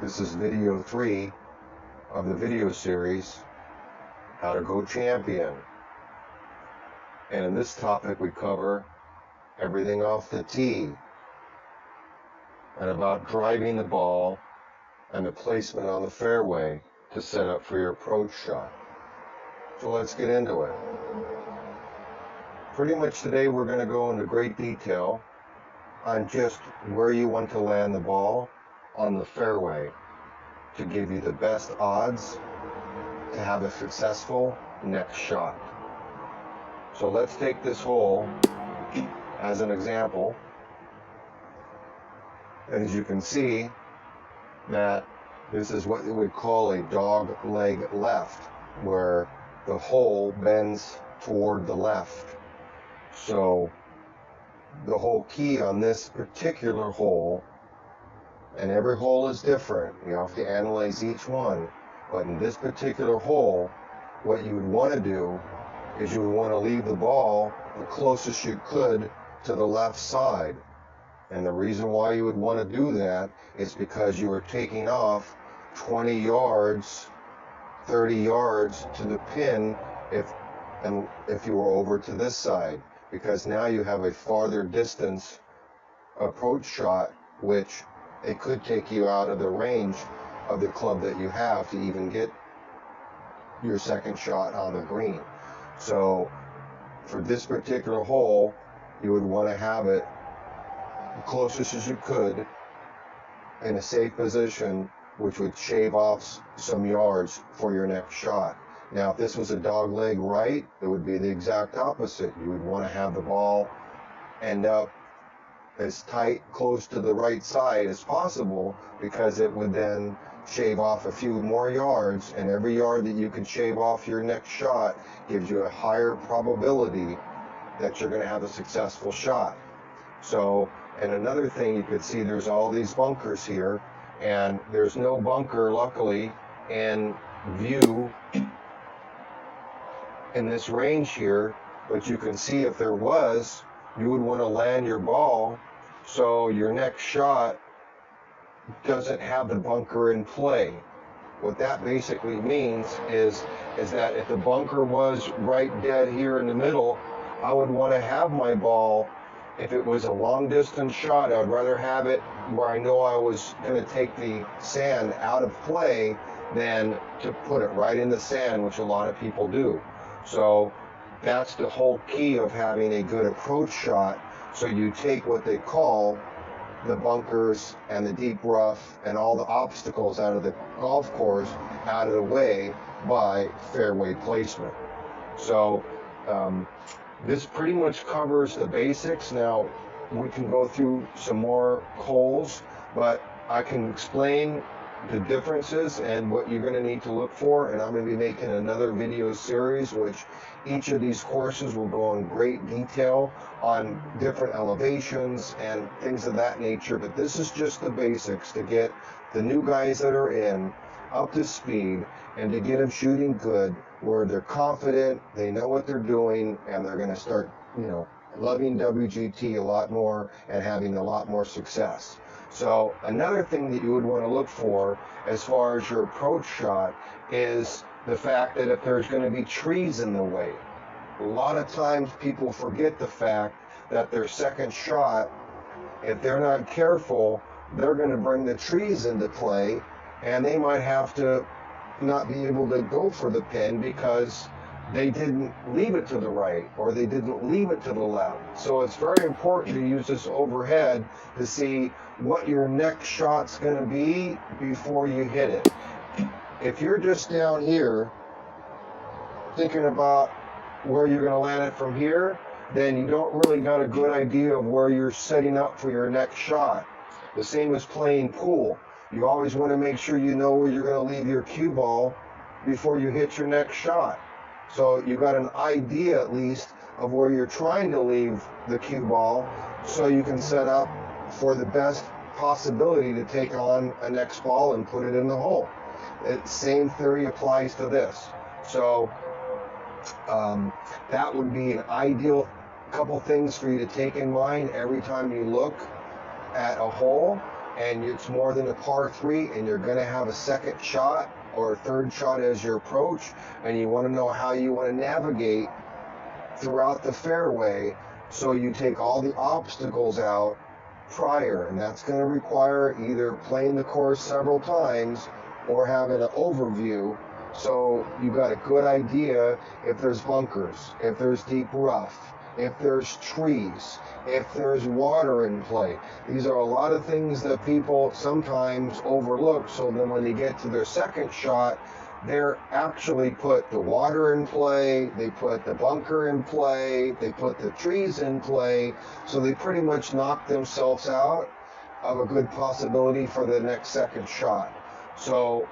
This is video 3 of the video series, How to Go Champion. And in this topic we cover everything off the tee and about driving the ball and the placement on the fairway to set up for your approach shot. So let's get into it. Pretty much today we're going to go into great detail on just where you want to land the ball on the fairway to give you the best odds to have a successful next shot. So let's take this hole as an example. As you can see, that this is what you would call a dog leg left, where the hole bends toward the left. So the whole key on this particular hole, and every hole is different, you have to analyze each one, but in this particular hole, what you would want to do is you would want to leave the ball the closest you could to the left side. And the reason why you would want to do that is because you are taking off 20 yards, 30 yards to the pin if you were over to this side, because now you have a farther distance approach shot, which it could take you out of the range of the club that you have to even get your second shot on the green. So for this particular hole, you would want to have it closest as you could in a safe position, which would shave off some yards for your next shot. Now, if this was a dog leg right, it would be the exact opposite. You would want to have the ball end up as tight, close to the right side as possible, because it would then shave off a few more yards, and every yard that you can shave off your next shot gives you a higher probability that you're going to have a successful shot. So, and another thing, you could see there's all these bunkers here, and there's no bunker, luckily, in view in this range here, but you can see if there was, you would want to land your ball so your next shot doesn't have the bunker in play. What that basically means is that if the bunker was right dead here in the middle, I would want to have my ball, if it was a long distance shot, I'd rather have it where I know I was going to take the sand out of play than to put it right in the sand, which a lot of people do. So that's the whole key of having a good approach shot. So you take what they call the bunkers and the deep rough and all the obstacles out of the golf course out of the way by fairway placement. So this pretty much covers the basics. Now we can go through some more holes, but I can explain the differences and what you're going to need to look for, and I'm going to be making another video series which each of these courses will go in great detail on different elevations and things of that nature. But this is just the basics to get the new guys that are in up to speed and to get them shooting good, where they're confident, they know what they're doing, and they're going to start, loving WGT a lot more and having a lot more success. So another thing that you would want to look for as far as your approach shot is the fact that if there's going to be trees in the way. A lot of times people forget the fact that their second shot, if they're not careful, they're going to bring the trees into play, and they might have to not be able to go for the pin because they didn't leave it to the right or they didn't leave it to the left. So it's very important to use this overhead to see what your next shot's going to be before you hit it. If you're just down here thinking about where you're going to land it from here, then you don't really got a good idea of where you're setting up for your next shot. The same as playing pool. You always want to make sure you know where you're going to leave your cue ball before you hit your next shot. So you got an idea at least of where you're trying to leave the cue ball, so you can set up for the best possibility to take on a next ball and put it in the hole. Same theory applies to this. So that would be an ideal couple things for you to take in mind every time you look at a hole. and it's more than a par 3 and you're going to have a second shot or a third shot as your approach, and you want to know how you want to navigate throughout the fairway, so you take all the obstacles out prior, and that's going to require either playing the course several times or having an overview, so you got a good idea if there's bunkers, if there's deep rough, if there's trees, if there's water in play. These are a lot of things that people sometimes overlook, so then when they get to their second shot, they're actually put the water in play, they put the bunker in play, they put the trees in play, so they pretty much knock themselves out of a good possibility for the next second shot. So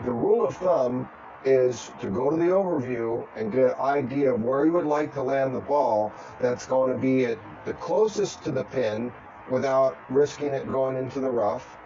the rule of thumb is to go to the overview and get an idea of where you would like to land the ball that's going to be at the closest to the pin without risking it going into the rough.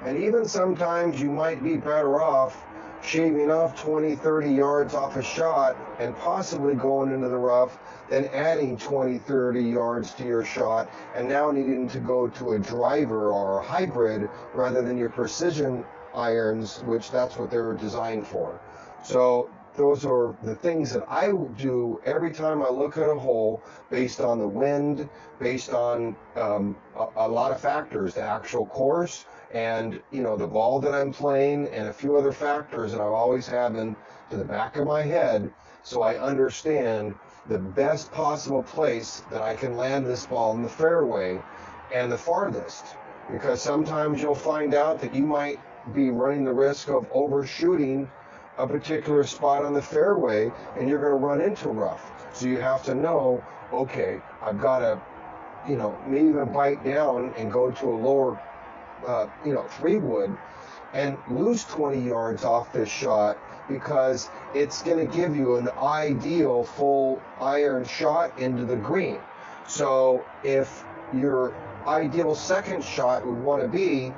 And even sometimes you might be better off shaving off 20, 30 yards off a shot and possibly going into the rough than adding 20, 30 yards to your shot and now needing to go to a driver or a hybrid rather than your precision irons, which that's what they're designed for. So those are the things that I do every time I look at a hole, based on the wind, based on a lot of factors, the actual course, and the ball that I'm playing, and a few other factors that I always have in the back of my head, so I understand the best possible place that I can land this ball in the fairway and the farthest. Because sometimes you'll find out that you might be running the risk of overshooting a particular spot on the fairway and you're going to run into rough. So you have to know, okay, I've got to, maybe even bite down and go to a lower 3-wood and lose 20 yards off this shot, because it's going to give you an ideal full iron shot into the green. So if your ideal second shot would want to be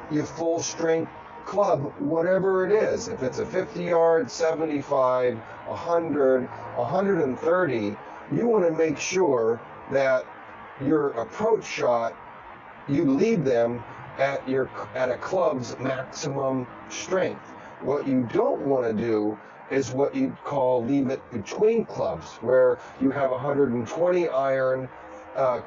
your full strength club, whatever it is, if it's a 50 yard, 75, 100, 130, you want to make sure that your approach shot, you lead them at a club's maximum strength. What you don't want to do is what you'd call leave it between clubs, where you have a 120 iron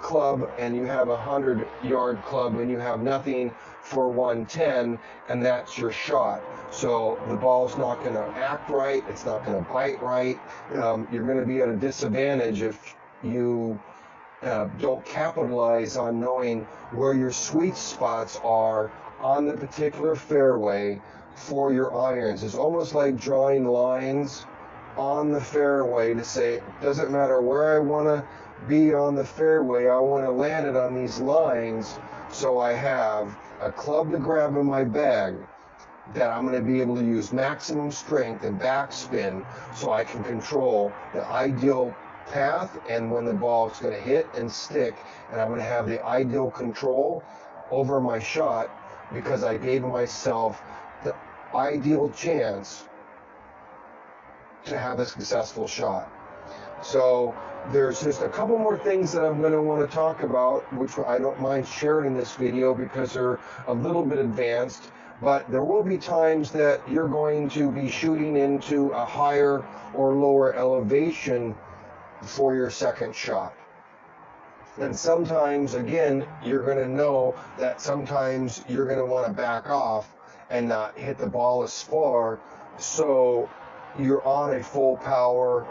club and you have a 100-yard club and you have nothing for 110, and that's your shot. So the ball's not going to act right, it's not going to bite right. You're going to be at a disadvantage if you don't capitalize on knowing where your sweet spots are on the particular fairway for your irons. It's almost like drawing lines on the fairway to say, it doesn't matter where I want to be on the fairway, I want to land it on these lines, so I have a club to grab in my bag that I'm going to be able to use maximum strength and backspin, so I can control the ideal path and when the ball is going to hit and stick, and I'm going to have the ideal control over my shot because I gave myself the ideal chance to have a successful shot. So there's just a couple more things that I'm going to want to talk about, which I don't mind sharing in this video because they're a little bit advanced, but there will be times that you're going to be shooting into a higher or lower elevation for your second shot. And sometimes, again, you're going to know that sometimes you're going to want to back off and not hit the ball as far, so you're on a full power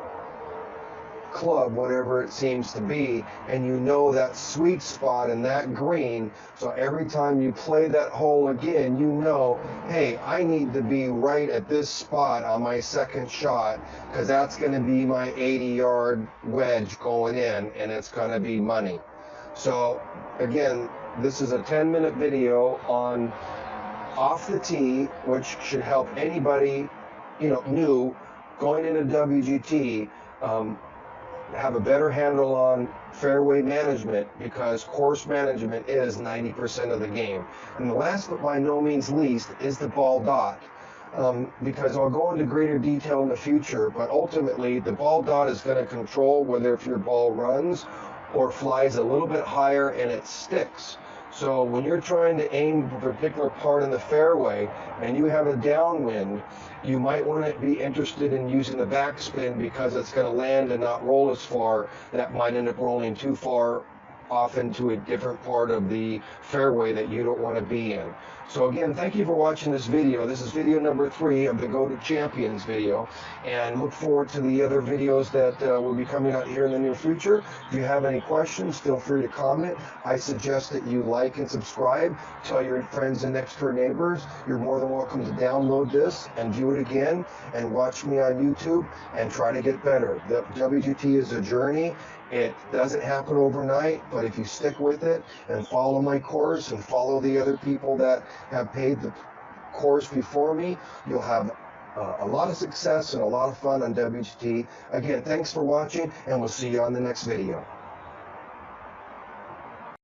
club, whatever it seems to be, and you know that sweet spot in that green, so every time you play that hole again, you know, hey, I need to be right at this spot on my second shot, because that's going to be my 80-yard wedge going in, and it's going to be money. So again, this is a 10-minute video on off the tee, which should help anybody new going into WGT have a better handle on fairway management, because course management is 90% of the game. And the last but by no means least is the ball dot, because I'll go into greater detail in the future, but ultimately the ball dot is going to control whether if your ball runs or flies a little bit higher and it sticks. So when you're trying to aim a particular part in the fairway and you have a downwind, you might want to be interested in using the backspin because it's going to land and not roll as far. That might end up rolling too far off into a different part of the fairway that you don't want to be in. So again, thank you for watching this video. This is video number 3 of the Go to Champions video, and look forward to the other videos that will be coming out here in the near future. If you have any questions, feel free to comment. I suggest that you like and subscribe. Tell your friends and next door neighbors. You're more than welcome to download this and view it again and watch me on YouTube and try to get better. The WGT is a journey. It doesn't happen overnight, but if you stick with it and follow my course and follow the other people that have paid the course before me, you'll have a lot of success and a lot of fun on WGT. Again, thanks for watching, and we'll see you on the next video.